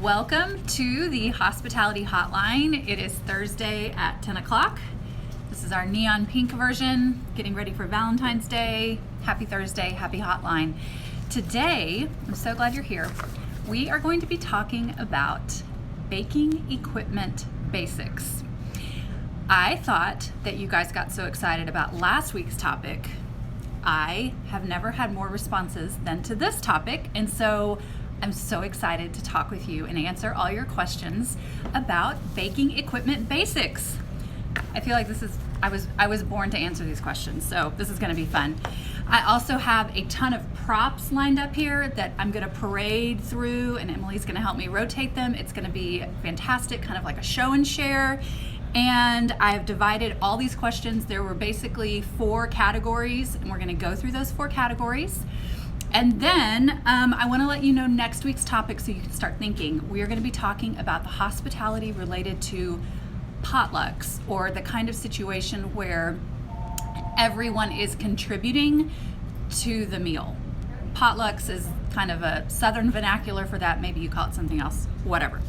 Welcome to the Hospitality Hotline. It is Thursday at 10 o'clock. This is our neon pink version, getting ready for Valentine's Day. Happy Thursday, happy Hotline. Today, I'm so glad you're here. We are going to be talking about baking equipment basics. I thought that you guys got so excited about last week's topic. I have never had more responses than to this topic, and so I'm so excited to talk with you and answer all your questions about baking equipment basics. I feel like I was born to answer these questions, so this is going to be fun. I also have a ton of props lined up here that I'm going to parade through, and Emily's going to help me rotate them. It's going to be fantastic, kind of like a show and share. And I've divided all these questions. There were basically 4 categories, and we're going to go through those 4 categories. And then I want to let you know next week's topic so you can start thinking. We are going to be talking about the hospitality related to potlucks, or the kind of situation where everyone is contributing to the meal. Potlucks is kind of a southern vernacular for that. Maybe you call it something else, whatever.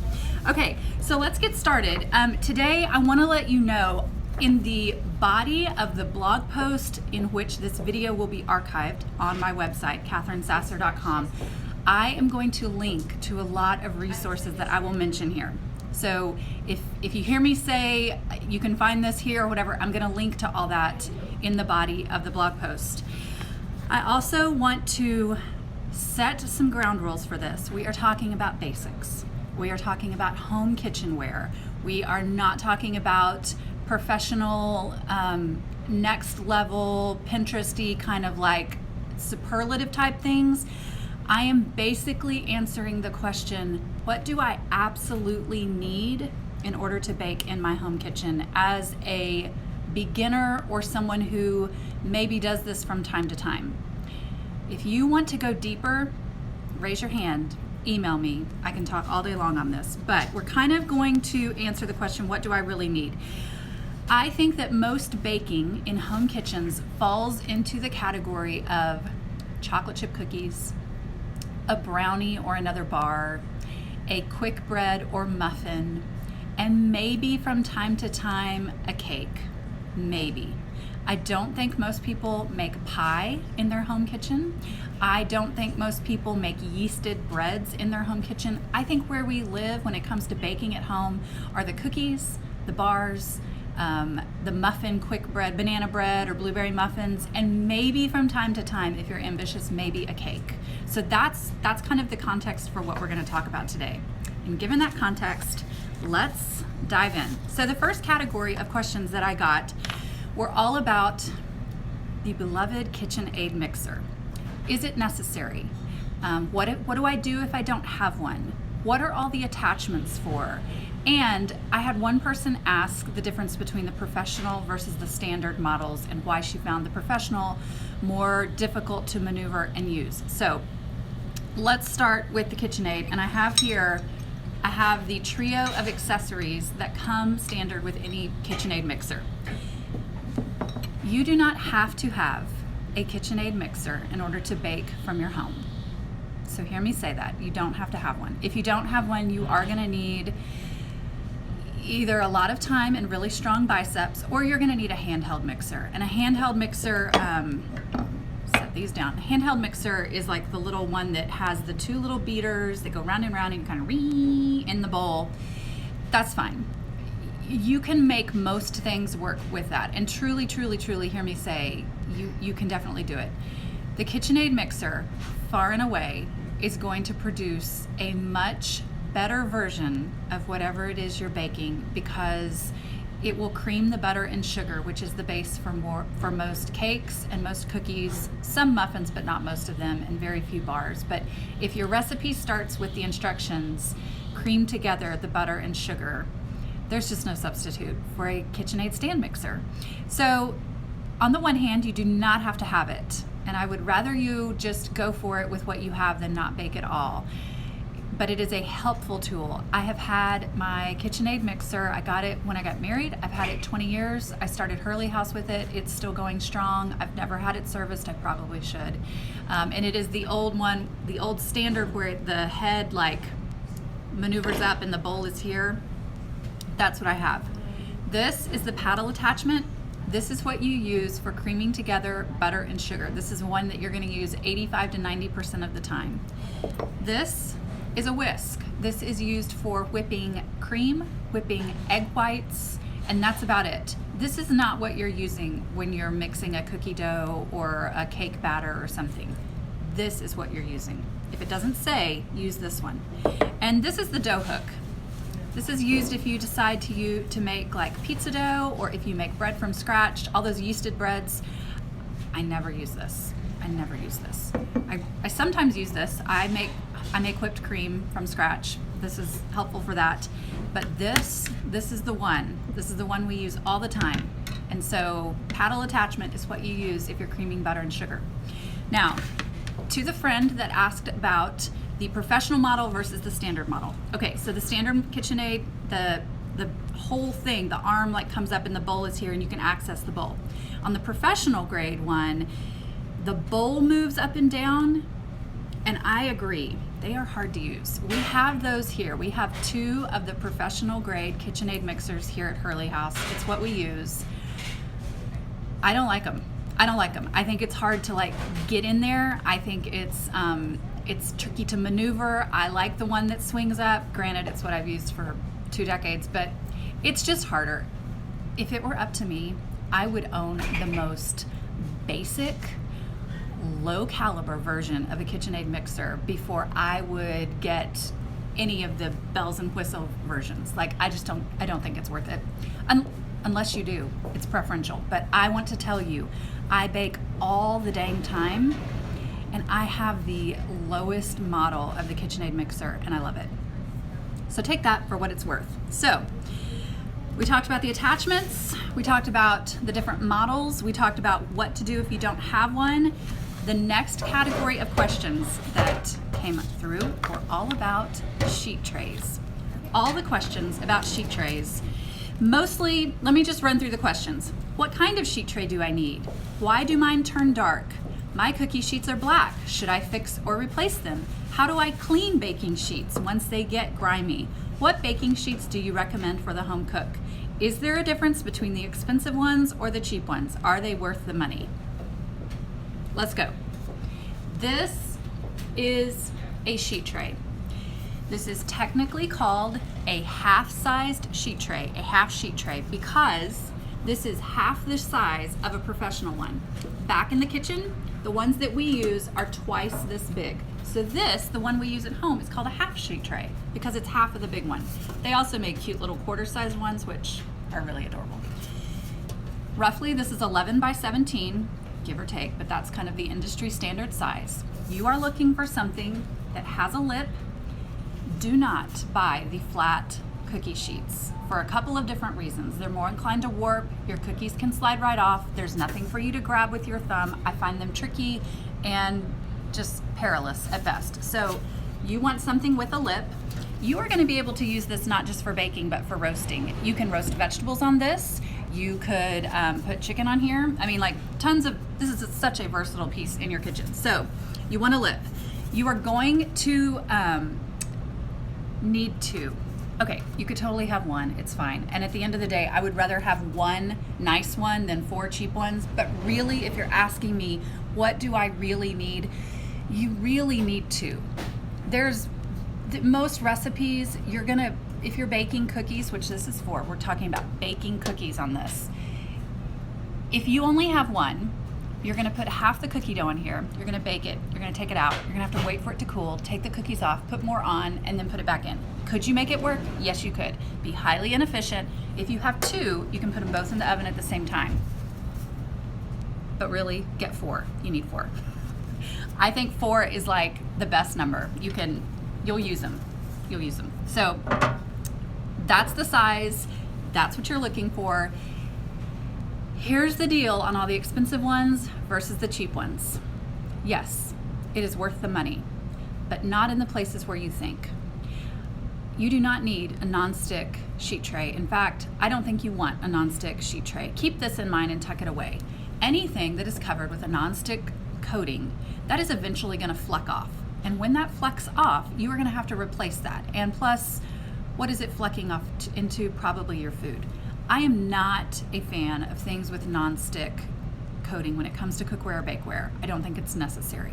Okay, so let's get started. Today I want to let you know, in the body of the blog post in which this video will be archived on my website, katherinesasser.com, I am going to link to a lot of resources that I will mention here. So if you hear me say you can find this here or whatever, I'm going to link to all that in the body of the blog post. I also want to set some ground rules for this. We are talking about basics. We are talking about home kitchenware. We are not talking about professional, next level, Pinteresty kind of like superlative type things. I am basically answering the question, what do I absolutely need in order to bake in my home kitchen as a beginner or someone who maybe does this from time to time? If you want to go deeper, raise your hand, email me. I can talk all day long on this, but we're kind of going to answer the question, what do I really need? I think that most baking in home kitchens falls into the category of chocolate chip cookies, a brownie or another bar, a quick bread or muffin, and maybe from time to time a cake. Maybe. I don't think most people make pie in their home kitchen. I don't think most people make yeasted breads in their home kitchen. I think where we live when it comes to baking at home are the cookies, the bars, the muffin, quick bread, banana bread, or blueberry muffins, and maybe from time to time, if you're ambitious, maybe a cake. So that's kind of the context for what we're going to talk about today. And given that context, let's dive in. So the first category of questions that I got were all about the beloved KitchenAid mixer. Is it necessary? What do I do if I don't have one? What are all the attachments for? And I had one person ask the difference between the professional versus the standard models and why she found the professional more difficult to maneuver and use. So let's start with the KitchenAid. And I have the trio of accessories that come standard with any KitchenAid mixer. You do not have to have a KitchenAid mixer in order to bake from your home. So hear me say that. You don't have to have one. If you don't have one, you are going to need either a lot of time and really strong biceps, or you're going to need a handheld mixer. And a handheld mixer, set these down. A handheld mixer is like the little one that has the 2 little beaters that go round and round and you kind of in the bowl. That's fine. You can make most things work with that. And truly, truly, truly, hear me say, you can definitely do it. The KitchenAid mixer, far and away, is going to produce a much better version of whatever it is you're baking, because it will cream the butter and sugar, which is the base for most cakes and most cookies, some muffins, but not most of them, and very few bars. But if your recipe starts with the instructions, cream together the butter and sugar, there's just no substitute for a KitchenAid stand mixer. So on the one hand, you do not have to have it, and I would rather you just go for it with what you have than not bake at all. But it is a helpful tool. I have had my KitchenAid mixer. I got it when I got married. I've had it 20 years. I started Hurley House with it. It's still going strong. I've never had it serviced. I probably should. And it is the old one, the old standard where the head like maneuvers up and the bowl is here. That's what I have. This is the paddle attachment. This is what you use for creaming together butter and sugar. This is one that you're going to use 85 to 90% of the time. This is a whisk. This is used for whipping cream, whipping egg whites, and that's about it. This is not what you're using when you're mixing a cookie dough or a cake batter or something. This is what you're using. If it doesn't say, use this one. And this is the dough hook. This is used if you decide to make like pizza dough, or if you make bread from scratch, all those yeasted breads. I never use this. I never use this. I sometimes use this. I make whipped cream from scratch. This is helpful for that. But this is the one. This is the one we use all the time. And so paddle attachment is what you use if you're creaming butter and sugar. Now, to the friend that asked about the professional model versus the standard model. Okay, so the standard KitchenAid, the whole thing, the arm like comes up and the bowl is here and you can access the bowl. On the professional grade one, the bowl moves up and down, and I agree, they are hard to use. We have those here. We have 2 of the professional grade KitchenAid mixers here at Hurley House. It's what we use. I don't like them. I think it's hard to like get in there. I think it's tricky to maneuver. I like the one that swings up. Granted, it's what I've used for 2 decades, but it's just harder. If it were up to me, I would own the most basic, low caliber version of a KitchenAid mixer before I would get any of the bells and whistle versions. Like, I don't think it's worth it. Unless you do, it's preferential. But I want to tell you, I bake all the dang time, and I have the lowest model of the KitchenAid mixer, and I love it. So take that for what it's worth. So we talked about the attachments, we talked about the different models, we talked about what to do if you don't have one. The next category of questions that came through were all about sheet trays. All the questions about sheet trays. Mostly, let me just run through the questions. What kind of sheet tray do I need? Why do mine turn dark? My cookie sheets are black. Should I fix or replace them? How do I clean baking sheets once they get grimy? What baking sheets do you recommend for the home cook? Is there a difference between the expensive ones or the cheap ones? Are they worth the money? Let's go. This is a sheet tray. This is technically called a half-sized sheet tray, a half sheet tray, because this is half the size of a professional one. Back in the kitchen, the ones that we use are twice this big. So this, the one we use at home, is called a half sheet tray because it's half of the big one. They also make cute little quarter-sized ones, which are really adorable. Roughly, this is 11 by 17, give or take, but that's kind of the industry standard size. You are looking for something that has a lip. Do not buy the flat cookie sheets for a couple of different reasons. They're more inclined to warp, your cookies can slide right off, there's nothing for you to grab with your thumb. I find them tricky and just perilous at best. So you want something with a lip. You are going to be able to use this not just for baking but for roasting. You can roast vegetables on this. You could put chicken on here. I mean, like this is such a versatile piece in your kitchen. So you want a lip. You are going to need 2. Okay, you could totally have 1, it's fine. And at the end of the day, I would rather have 1 nice one than 4 cheap ones. But really, if you're asking me, what do I really need? You really need 2. There's most recipes, if you're baking cookies, which this is for, we're talking about baking cookies on this. If you only have 1, you're gonna put half the cookie dough in here, you're gonna bake it, you're gonna take it out, you're gonna have to wait for it to cool, take the cookies off, put more on, and then put it back in. Could you make it work? Yes, you could. Be highly inefficient. If you have 2, you can put them both in the oven at the same time. But really, get 4. You need 4. I think 4 is like the best number. You'll use them. You'll use them. So that's the size. That's what you're looking for. Here's the deal on all the expensive ones versus the cheap ones. Yes, it is worth the money, but not in the places where you think. You do not need a nonstick sheet tray. In fact, I don't think you want a nonstick sheet tray. Keep this in mind and tuck it away. Anything that is covered with a nonstick coating, that is eventually going to fleck off. And when that flecks off, you are gonna have to replace that. And plus, what is it flecking off into? Probably your food. I am not a fan of things with non-stick coating when it comes to cookware or bakeware. I don't think it's necessary.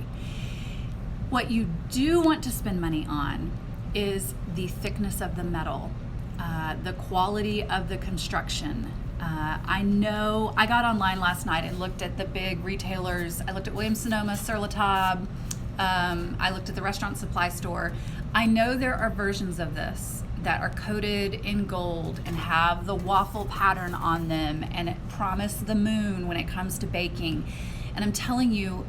What you do want to spend money on is the thickness of the metal, the quality of the construction. I know I got online last night and looked at the big retailers. I looked at Williams-Sonoma, Sur La Table. I looked at the restaurant supply store. I know there are versions of this that are coated in gold and have the waffle pattern on them and it promise the moon when it comes to baking. And I'm telling you,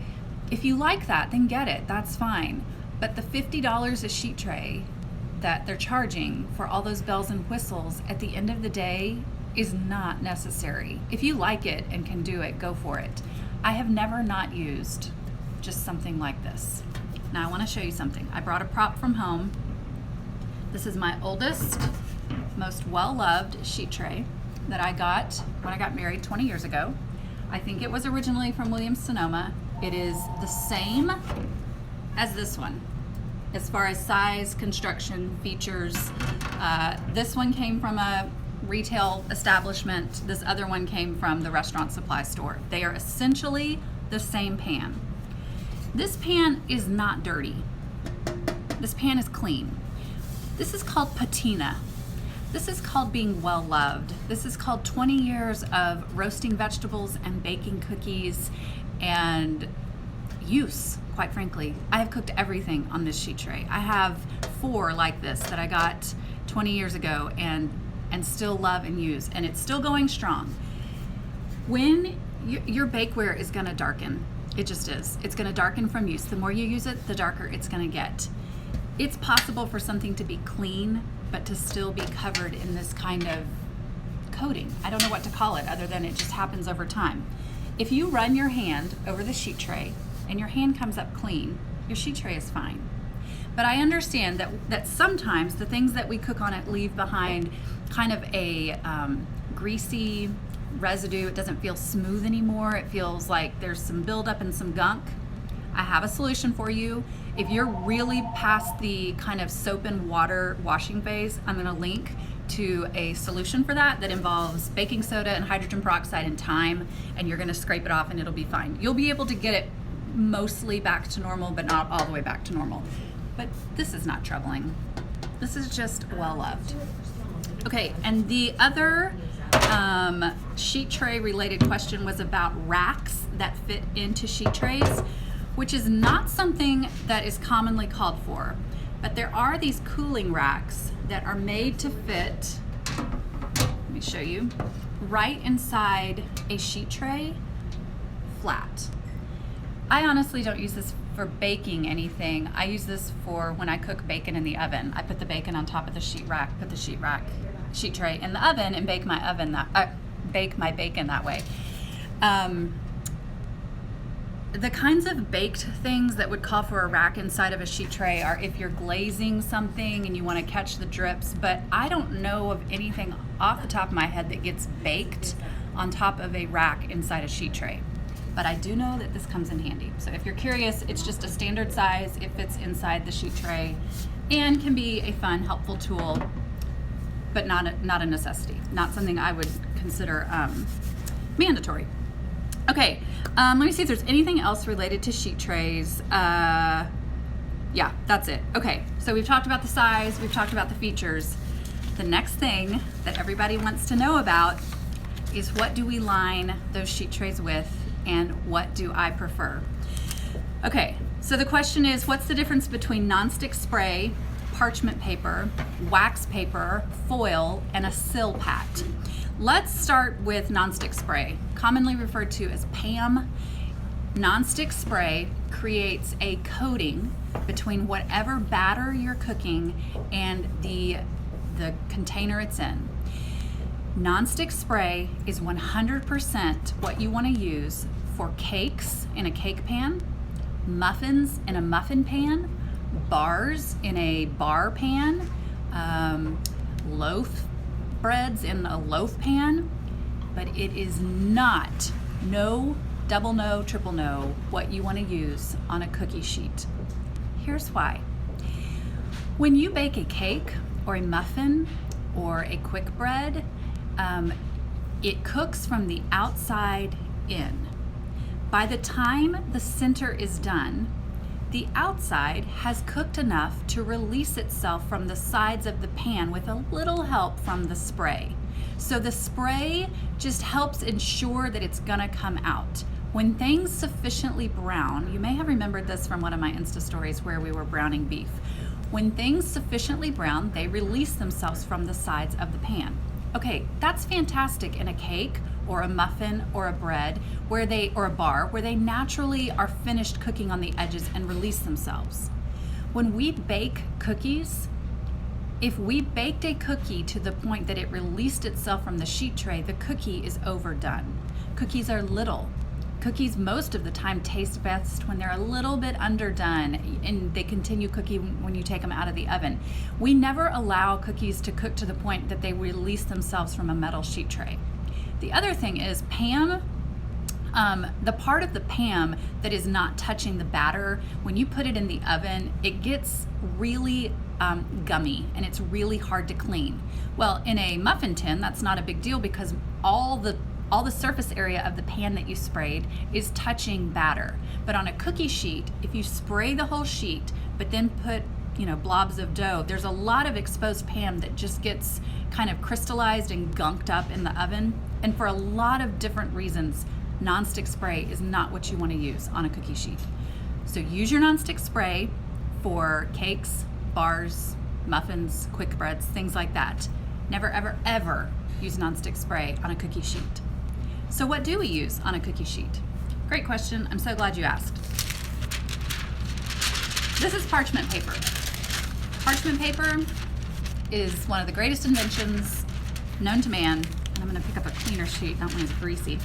if you like that, then get it, that's fine. But the $50 a sheet tray that they're charging for all those bells and whistles at the end of the day is not necessary. If you like it and can do it, go for it. I have never not used just something like this. Now I want to show you something. I brought a prop from home. This is my oldest, most well-loved sheet tray that I got when I got married 20 years ago. I think it was originally from Williams-Sonoma. It is the same as this one as far as size, construction, features. This one came from a retail establishment. This other one came from the restaurant supply store. They are essentially the same pan. This pan is not dirty. This pan is clean. This is called patina. This is called being well loved. This is called 20 years of roasting vegetables and baking cookies and use, quite frankly. I have cooked everything on this sheet tray. I have 4 like this that I got 20 years ago and still love and use, and it's still going strong. When your bakeware is gonna darken, it just is. It's gonna darken from use. The more you use it, the darker it's gonna get. It's possible for something to be clean, but to still be covered in this kind of coating. I don't know what to call it other than it just happens over time. If you run your hand over the sheet tray and your hand comes up clean, your sheet tray is fine. But I understand that sometimes the things that we cook on it leave behind kind of a greasy residue. It doesn't feel smooth anymore. It feels like there's some buildup and some gunk. I have a solution for you. If you're really past the kind of soap and water washing phase, I'm gonna link to a solution for that involves baking soda and hydrogen peroxide and thyme, and you're gonna scrape it off and it'll be fine. You'll be able to get it mostly back to normal, but not all the way back to normal. But this is not troubling. This is just well loved. Okay, and the other sheet tray related question was about racks that fit into sheet trays, which is not something that is commonly called for. But there are these cooling racks that are made to fit, let me show you, right inside a sheet tray, flat. I honestly don't use this for baking anything. I use this for when I cook bacon in the oven. I put the bacon on top of the sheet rack, put the sheet tray in the oven and bake my bacon that way. The kinds of baked things that would call for a rack inside of a sheet tray are if you're glazing something and you want to catch the drips, but I don't know of anything off the top of my head that gets baked on top of a rack inside a sheet tray. But I do know that this comes in handy. So if you're curious, it's just a standard size. It fits inside the sheet tray and can be a fun, helpful tool, but not a necessity. Not something I would consider mandatory. Okay, let me see if there's anything else related to sheet trays. Yeah, that's it. Okay, so we've talked about the size, we've talked about the features. The next thing that everybody wants to know about is what do we line those sheet trays with and what do I prefer? Okay, so the question is, what's the difference between nonstick spray, parchment paper, wax paper, foil, and a sill pat? Let's start with nonstick spray, commonly referred to as PAM. Nonstick spray creates a coating between whatever batter you're cooking and the container it's in. Nonstick spray is 100% what you want to use for cakes in a cake pan, muffins in a muffin pan, bars in a bar pan, loaf breads in a loaf pan, but it is not, no, double no, triple no, what you want to use on a cookie sheet. Here's why. When you bake a cake or a muffin or a quick bread, it cooks from the outside in. By the time the center is done, the outside has cooked enough to release itself from the sides of the pan with a little help from the spray. So the spray just helps ensure that it's gonna come out. When things sufficiently brown, you may have remembered this from one of my Insta stories where we were browning beef. When things sufficiently brown, they release themselves from the sides of the pan. Okay, that's fantastic in a cake or a muffin or a bread or a bar where they naturally are finished cooking on the edges and release themselves. When we bake cookies, if we baked a cookie to the point that it released itself from the sheet tray, the cookie is overdone. Cookies are little. Cookies most of the time taste best when they're a little bit underdone and they continue cooking when you take them out of the oven. We never allow cookies to cook to the point that they release themselves from a metal sheet tray. The other thing is Pam, the part of the Pam that is not touching the batter, when you put it in the oven, it gets really gummy and it's really hard to clean. Well, in a muffin tin, that's not a big deal because all the surface area of the pan that you sprayed is touching batter. But on a cookie sheet, if you spray the whole sheet, but then put, blobs of dough, there's a lot of exposed pan that just gets kind of crystallized and gunked up in the oven. And for a lot of different reasons, nonstick spray is not what you want to use on a cookie sheet. So use your nonstick spray for cakes, bars, muffins, quick breads, things like that. Never, ever, ever use nonstick spray on a cookie sheet. So what do we use on a cookie sheet? Great question. I'm so glad you asked. This is parchment paper. Parchment paper is one of the greatest inventions known to man. And I'm going to pick up a cleaner sheet. That one is greasy.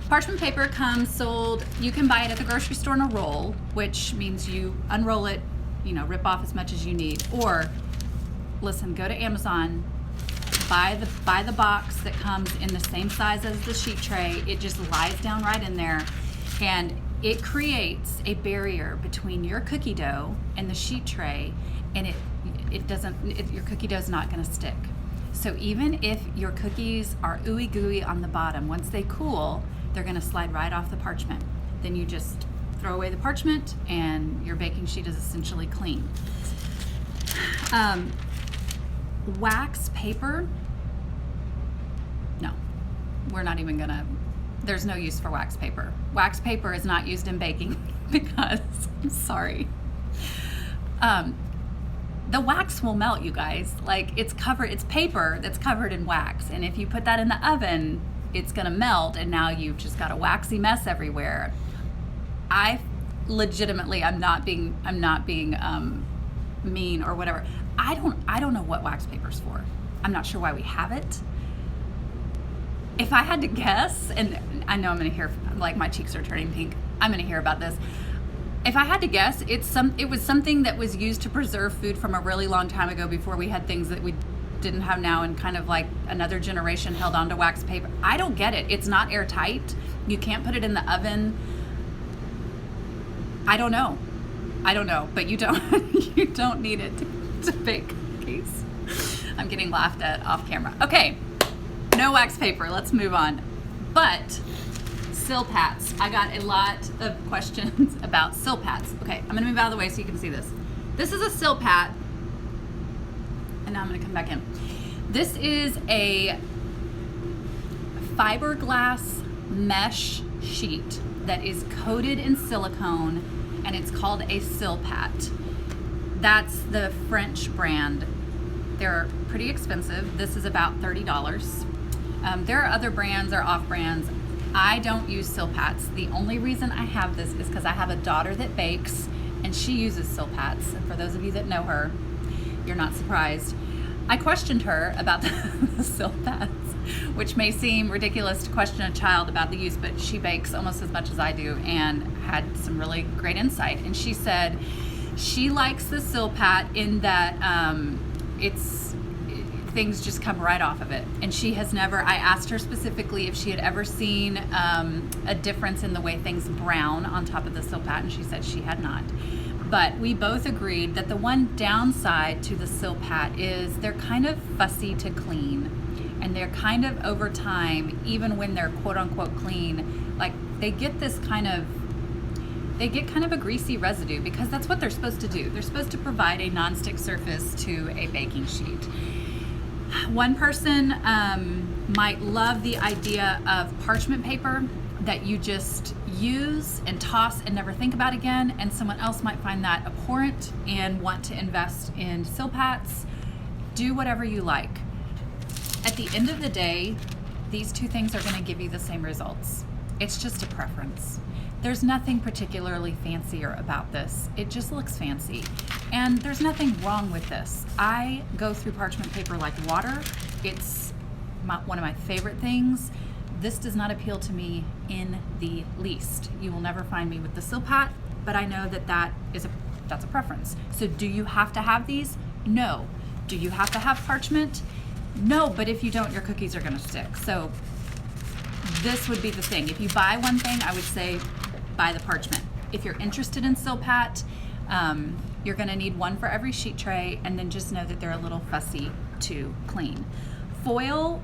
Parchment paper comes sold, you can buy it at the grocery store in a roll, which means you unroll it, rip off as much as you need. Or, listen, go to Amazon, buy the box that comes in the same size as the sheet tray. It just lies down right in there, and it creates a barrier between your cookie dough and the sheet tray, and your cookie dough is not going to stick. So even if your cookies are ooey gooey on the bottom, once they cool, they're going to slide right off the parchment. Then you just throw away the parchment, and your baking sheet is essentially clean. Wax paper, no, we're not even gonna, there's no use for wax paper. Wax paper is not used in baking because, I'm sorry, the wax will melt, you guys. Like, it's paper that's covered in wax, and if you put that in the oven, it's gonna melt, and now you've just got a waxy mess everywhere. I'm not being mean or whatever. I don't know what wax paper's for. I'm not sure why we have it. If I had to guess, and I know I'm gonna hear, like, my cheeks are turning pink. I'm gonna hear about this. If I had to guess, it was something that was used to preserve food from a really long time ago before we had things that we didn't have now, and kind of like another generation held on to wax paper. I don't get it. It's not airtight. You can't put it in the oven. I don't know, but you don't need it to bake cookies. I'm getting laughed at off camera. Okay, no wax paper, let's move on. But Silpats, I got a lot of questions about Silpats. Okay, I'm gonna move out of the way so you can see this. This is a Silpat, and now I'm gonna come back in. This is a fiberglass mesh sheet that is coated in silicone, and it's called a Silpat. That's the French brand. They're pretty expensive. This is about $30. There are other brands or off brands. I don't use Silpats. The only reason I have this is because I have a daughter that bakes, and she uses Silpats. And for those of you that know her, you're not surprised. I questioned her about the Silpats, which may seem ridiculous to question a child about the use, but she bakes almost as much as I do and had some really great insight. And she said she likes the Silpat in that things just come right off of it. And she has never, I asked her specifically if she had ever seen a difference in the way things brown on top of the Silpat, and she said she had not. But we both agreed that the one downside to the Silpat is they're kind of fussy to clean, and they're kind of over time, even when they're quote unquote clean, like they get kind of a greasy residue, because that's what they're supposed to do. They're supposed to provide a nonstick surface to a baking sheet. One person might love the idea of parchment paper that you just use and toss and never think about again, and someone else might find that abhorrent and want to invest in Silpats. Do whatever you like. At the end of the day, these two things are going to give you the same results. It's just a preference. There's nothing particularly fancier about this. It just looks fancy. And there's nothing wrong with this. I go through parchment paper like water. It's one of my favorite things. This does not appeal to me in the least. You will never find me with the Silpat, but I know that that's a preference. So do you have to have these? No. Do you have to have parchment? No, but if you don't, your cookies are gonna stick. So this would be the thing. If you buy one thing, I would say buy the parchment. If you're interested in Silpat, you're gonna need one for every sheet tray, and then just know that they're a little fussy to clean. Foil,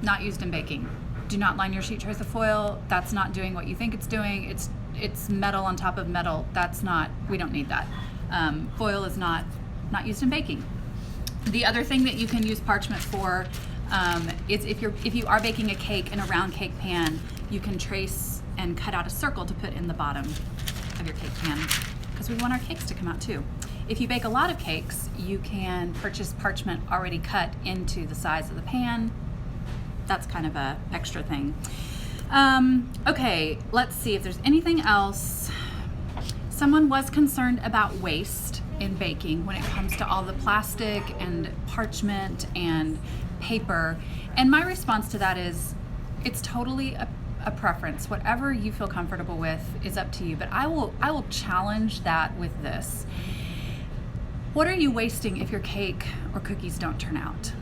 not used in baking. Do not line your sheet trays with foil. That's not doing what you think it's doing. It's metal on top of metal. We don't need that. Foil is not used in baking. The other thing that you can use parchment for is if you are baking a cake in a round cake pan, you can trace and cut out a circle to put in the bottom of your cake pan, because we want our cakes to come out too. If you bake a lot of cakes, you can purchase parchment already cut into the size of the pan. That's kind of a extra thing. Okay, let's see if there's anything else. Someone was concerned about waste in baking when it comes to all the plastic and parchment and paper. And my response to that is, it's totally a preference. Whatever you feel comfortable with is up to you. But I will challenge that with this. What are you wasting if your cake or cookies don't turn out?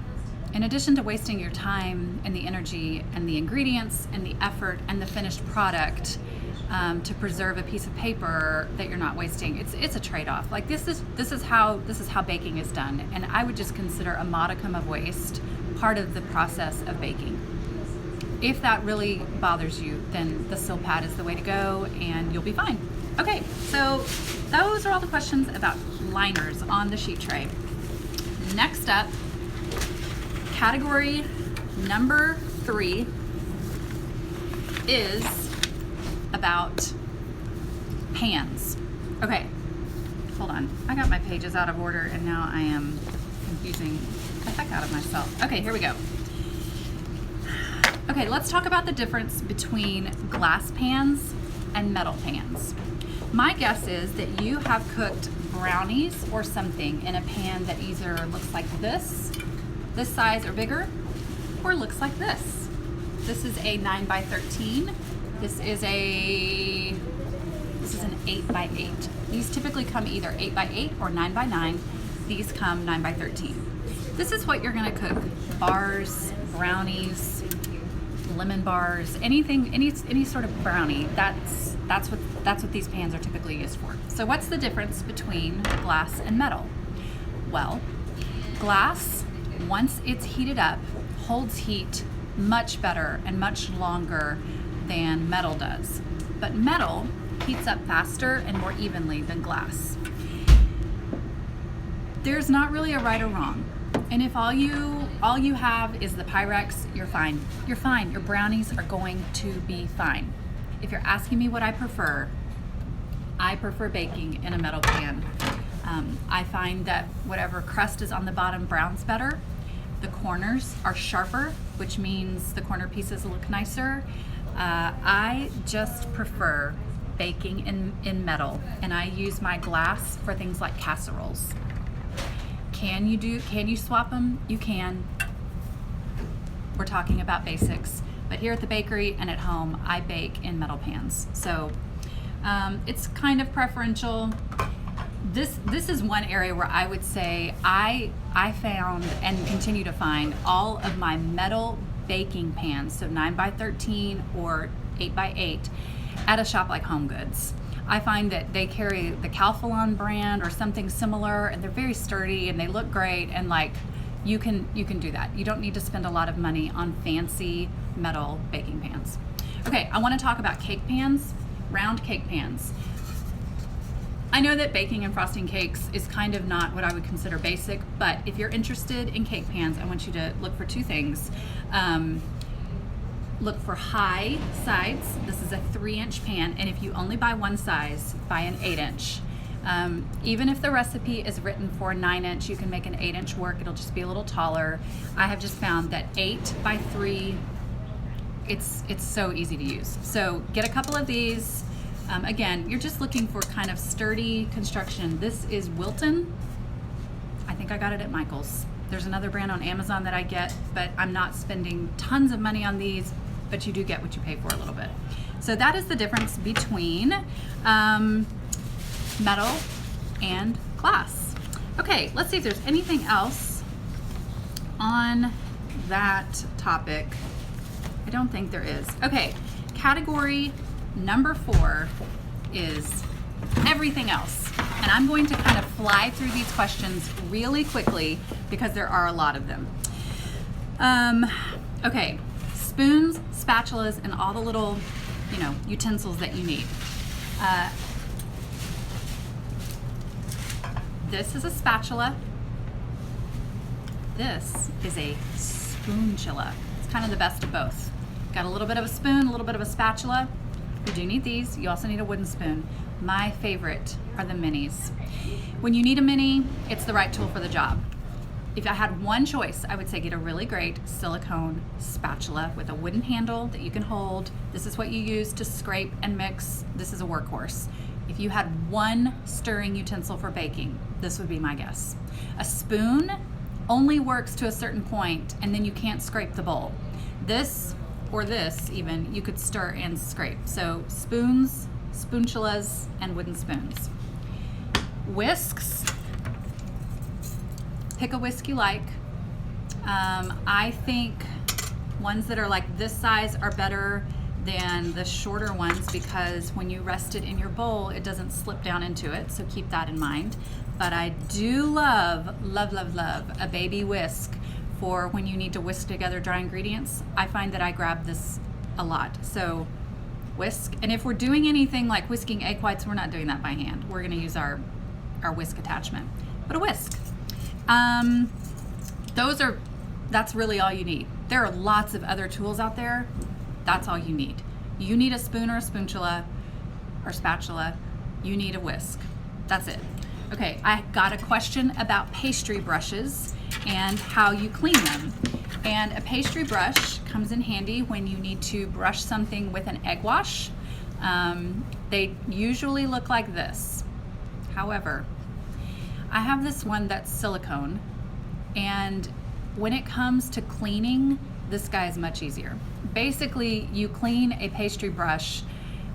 In addition to wasting your time and the energy and the ingredients and the effort and the finished product to preserve a piece of paper that you're not wasting, it's a trade-off. Like this is how baking is done, and I would just consider a modicum of waste part of the process of baking. If that really bothers you, then the Silpat is the way to go, and you'll be fine. Okay, so those are all the questions about liners on the sheet tray. Next up, category number 3 is about pans. Okay, hold on. I got my pages out of order and now I am confusing the heck out of myself. Okay, here we go. Okay, let's talk about the difference between glass pans and metal pans. My guess is that you have cooked brownies or something in a pan that either looks like this size or bigger, or looks like this. This is a 9x13. This is an 8x8. These typically come either 8x8 or 9x9. These come 9x13. This is what you're gonna cook: bars, brownies, lemon bars, anything, any sort of brownie. That's what these pans are typically used for. So what's the difference between glass and metal? Well, glass, once it's heated up, holds heat much better and much longer than metal does. But metal heats up faster and more evenly than glass. There's not really a right or wrong. And if all you have is the Pyrex, you're fine. You're fine. Your brownies are going to be fine. If you're asking me what I prefer baking in a metal pan. I find that whatever crust is on the bottom browns better. The corners are sharper, which means the corner pieces look nicer. I just prefer baking in metal, and I use my glass for things like casseroles. Can you swap them? You can. We're talking about basics. But here at the bakery and at home, I bake in metal pans. So it's kind of preferential. This is one area where I would say I found and continue to find all of my metal baking pans, so 9x13 or 8x8, at a shop like Home Goods. I find that they carry the Calphalon brand or something similar, and they're very sturdy and they look great, and like you can do that. You don't need to spend a lot of money on fancy metal baking pans. Okay, I want to talk about cake pans, round cake pans. I know that baking and frosting cakes is kind of not what I would consider basic, but if you're interested in cake pans, I want you to look for two things. Look for high sides. This is a 3-inch pan, and if you only buy one size, buy an 8-inch. Even if the recipe is written for a 9-inch, you can make an 8-inch work. It'll just be a little taller. I have just found that 8 by 3, it's so easy to use. So get a couple of these. Again, you're just looking for kind of sturdy construction. This is Wilton. I think I got it at Michael's. There's another brand on Amazon that I get, but I'm not spending tons of money on these, but you do get what you pay for a little bit. So that is the difference between metal and glass. Okay, let's see if there's anything else on that topic. I don't think there is. Okay, category number 4 is everything else. And I'm going to kind of fly through these questions really quickly because there are a lot of them. Okay, spoons, spatulas, and all the little, utensils that you need. This is a spatula. This is a spoonchilla. It's kind of the best of both. Got a little bit of a spoon, a little bit of a spatula. You do need these. You also need a wooden spoon. My favorite are the minis. When you need a mini, it's the right tool for the job. If I had one choice, I would say get a really great silicone spatula with a wooden handle that you can hold. This is what you use to scrape and mix. This is a workhorse. If you had one stirring utensil for baking, this would be my guess. A spoon only works to a certain point, and then you can't scrape the bowl. This, or this even, you could stir and scrape. So spoons, spoonchillas, and wooden spoons. Whisks. Pick a whisk you like. I think ones that are like this size are better than the shorter ones because when you rest it in your bowl, it doesn't slip down into it, so keep that in mind. But I do love a baby whisk for when you need to whisk together dry ingredients. I find that I grab this a lot. So whisk, and if we're doing anything like whisking egg whites, we're not doing that by hand. We're gonna use our whisk attachment, but a whisk. That's really all you need. There are lots of other tools out there. That's all you need. You need a spoon or a spoonchilla or spatula. You need a whisk. That's it. Okay, I got a question about pastry brushes and how you clean them. And a pastry brush comes in handy when you need to brush something with an egg wash. They usually look like this. However, I have this one that's silicone, and when it comes to cleaning, this guy is much easier. Basically, you clean a pastry brush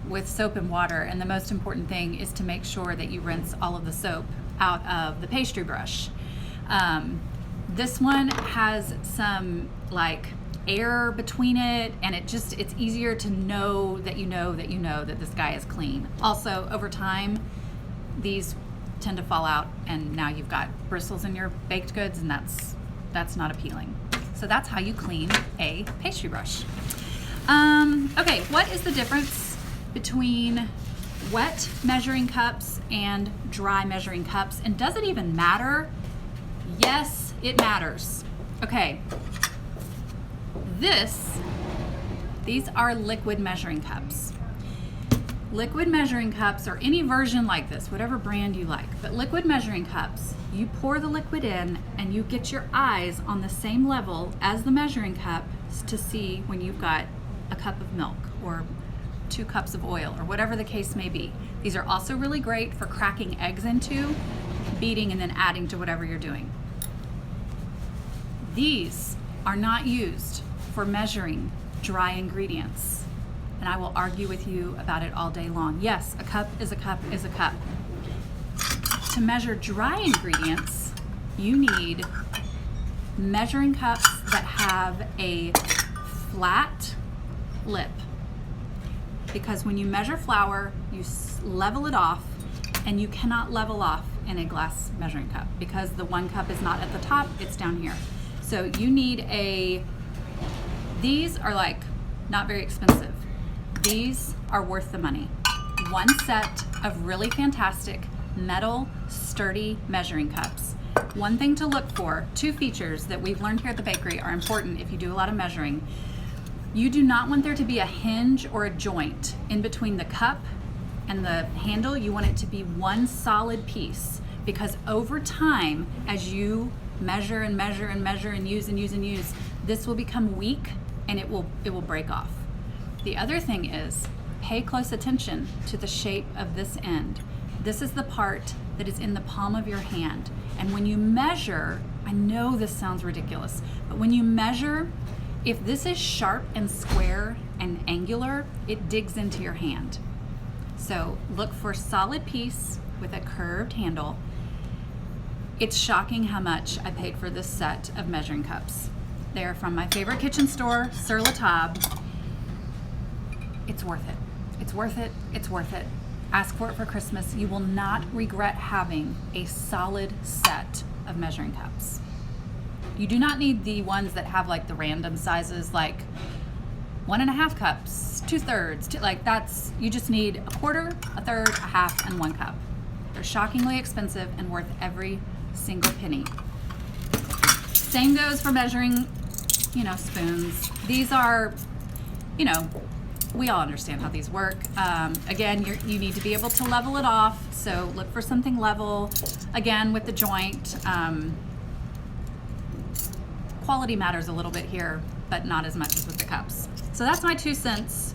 with soap and water, and the most important thing is to make sure that you rinse all of the soap out of the pastry brush. This one has some like air between it, and it's easier to know that that this guy is clean. Also, over time, these tend to fall out, and now you've got bristles in your baked goods, and that's not appealing. So that's how you clean a pastry brush. Okay, what is the difference between wet measuring cups and dry measuring cups, and does it even matter? Yes, it matters. Okay, these are liquid measuring cups. Liquid measuring cups, or any version like this, whatever brand you like, but liquid measuring cups, you pour the liquid in and you get your eyes on the same level as the measuring cup to see when you've got a cup of milk or 2 cups of oil or whatever the case may be. These are also really great for cracking eggs into, beating, and then adding to whatever you're doing. These are not used for measuring dry ingredients. And I will argue with you about it all day long. Yes, a cup is a cup is a cup. To measure dry ingredients, you need measuring cups that have a flat lip. because when you measure flour, you level it off, and you cannot level off in a glass measuring cup because the 1 cup is not at the top, it's down here. So you need these are like not very expensive. These are worth the money. 1 set of really fantastic metal sturdy measuring cups. One thing to look for, 2 features that we've learned here at the bakery are important if you do a lot of measuring. You do not want there to be a hinge or a joint in between the cup and the handle. You want it to be one solid piece, because over time, as you measure and measure and measure and use and use and use, this will become weak and it will break off. The other thing is, pay close attention to the shape of this end. This is the part that is in the palm of your hand. And when you measure, I know this sounds ridiculous, but when you measure, if this is sharp and square and angular, it digs into your hand. So look for a solid piece with a curved handle. It's shocking how much I paid for this set of measuring cups. They're from my favorite kitchen store, Sur La Table. It's worth it. It's worth it. It's worth it. Ask for it for Christmas. You will not regret having a solid set of measuring cups. You do not need the ones that have like the random sizes, like 1.5 cups, 2/3, like that's, you just need 1/4, 1/3, 1/2, and 1 cup. They're shockingly expensive and worth every single penny. Same goes for measuring, spoons. These are, we all understand how these work. Again, you need to be able to level it off, so look for something level. Again, with the joint, quality matters a little bit here, but not as much as with the cups. So that's my 2 cents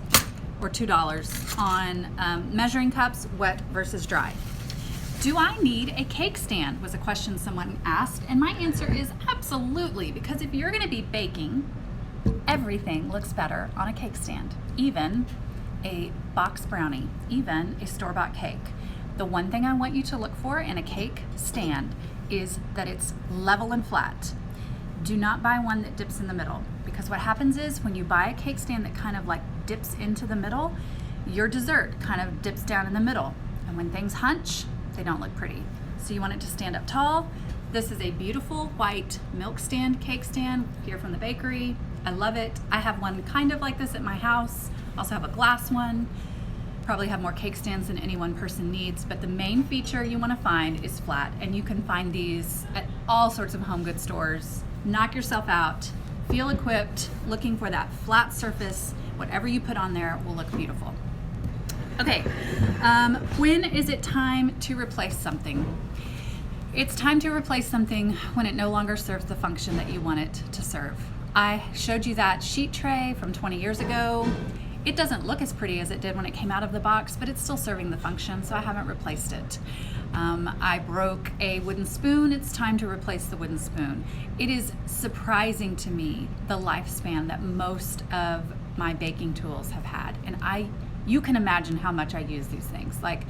or $2 on measuring cups, wet versus dry. Do I need a cake stand, was a question someone asked, and my answer is absolutely, because if you're gonna be baking, everything looks better on a cake stand, even a box brownie, even a store-bought cake. The one thing I want you to look for in a cake stand is that it's level and flat. Do not buy one that dips in the middle, because what happens is when you buy a cake stand that kind of like dips into the middle, your dessert kind of dips down in the middle. And when things hunch, they don't look pretty. So you want it to stand up tall. This is a beautiful white milk stand, cake stand here from the bakery. I love it. I have one kind of like this at my house. I also have a glass one. Probably have more cake stands than any one person needs, but the main feature you want to find is flat, and you can find these at all sorts of home goods stores. Knock yourself out, feel equipped, looking for that flat surface. Whatever you put on there will look beautiful. Okay, when is it time to replace something? It's time to replace something when it no longer serves the function that you want it to serve. I showed you that sheet tray from 20 years ago. It doesn't look as pretty as it did when it came out of the box, but it's still serving the function, so I haven't replaced it. I broke a wooden spoon. It's time to replace the wooden spoon. It is surprising to me the lifespan that most of my baking tools have had, and you can imagine how much I use these things. Like,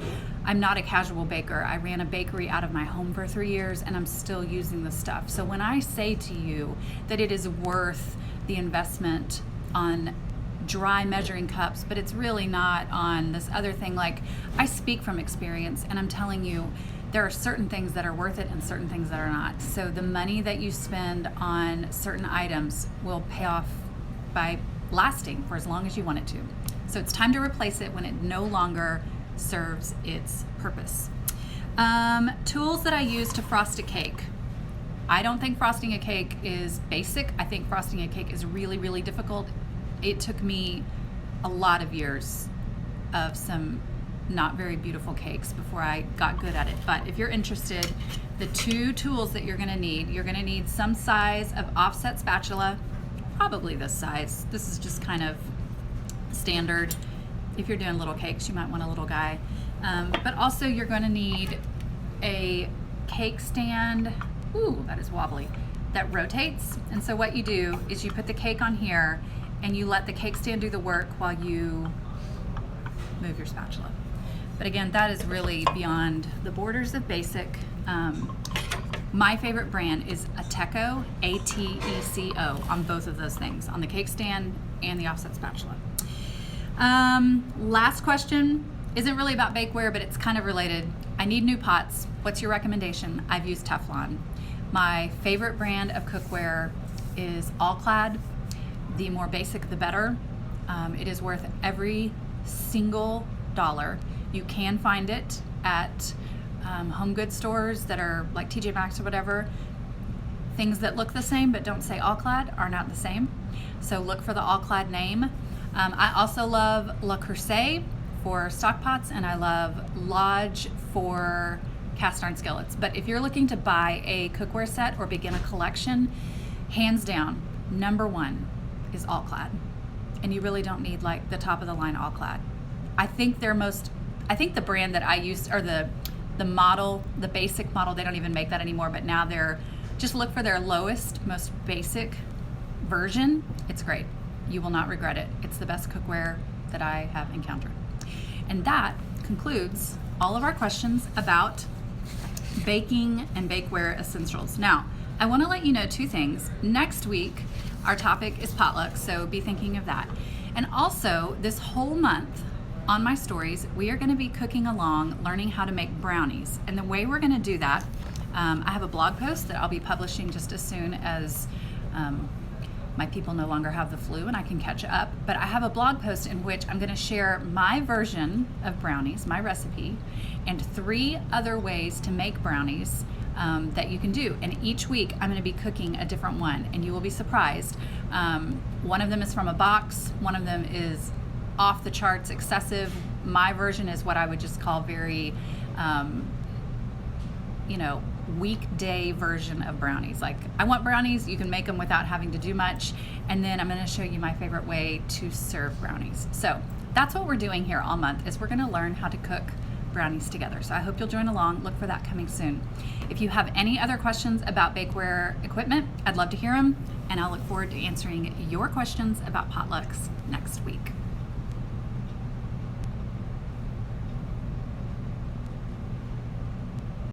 I'm not a casual baker. I ran a bakery out of my home for 3 years, and I'm still using this stuff. So when I say to you that it is worth the investment on dry measuring cups, but it's really not on this other thing, like, I speak from experience, and I'm telling you there are certain things that are worth it and certain things that are not. So the money that you spend on certain items will pay off by lasting for as long as you want it to. So it's time to replace it when it no longer serves its purpose. Tools that I use to frost a cake. I don't think frosting a cake is basic. I think frosting a cake is really, really difficult. It took me a lot of years of some not very beautiful cakes before I got good at it. But if you're interested, the 2 tools that you're gonna need some size of offset spatula, probably this size. This is just kind of standard. If you're doing little cakes, you might want a little guy. But also you're gonna need a cake stand, ooh, that is wobbly, that rotates. And so what you do is you put the cake on here and you let the cake stand do the work while you move your spatula. But again, that is really beyond the borders of basic. My favorite brand is Ateco, A-T-E-C-O, on both of those things, on the cake stand and the offset spatula. Last question isn't really about bakeware, but it's kind of related. I need new pots. What's your recommendation? I've used Teflon. My favorite brand of cookware is All-Clad. The more basic, the better. It is worth every single dollar. You can find it at home goods stores that are like TJ Maxx or whatever. Things that look the same but don't say All-Clad are not the same. So look for the All-Clad name. I also love Le Creuset for stock pots, and I love Lodge for cast iron skillets. But if you're looking to buy a cookware set or begin a collection, hands down, number one is All-Clad. And you really don't need like the top of the line All-Clad. I think the brand that I used, or the model, the basic model, they don't even make that anymore, but now just look for their lowest, most basic version. It's great. You will not regret it. It's the best cookware that I have encountered. And that concludes all of our questions about baking and bakeware essentials. Now, I want to let you know two things. Next week, our topic is potluck, so be thinking of that. And also, this whole month on my stories, we are going to be cooking along, learning how to make brownies. And the way we're going to do that, I have a blog post that I'll be publishing just as soon as my people no longer have the flu and I can catch up. But I have a blog post in which I'm going to share my version of brownies, my recipe, and 3 other ways to make brownies that you can do. And each week I'm going to be cooking a different one, and you will be surprised. One of them is from a box, one of them is off the charts excessive. My version is what I would just call very weekday version of brownies. Like, I want brownies, you can make them without having to do much. And then I'm going to show you my favorite way to serve brownies. So that's what we're doing here all month, is we're going to learn how to cook brownies together. So I hope you'll join along. Look for that coming soon. If you have any other questions about bakeware equipment, I'd love to hear them, and I'll look forward to answering your questions about potlucks next week.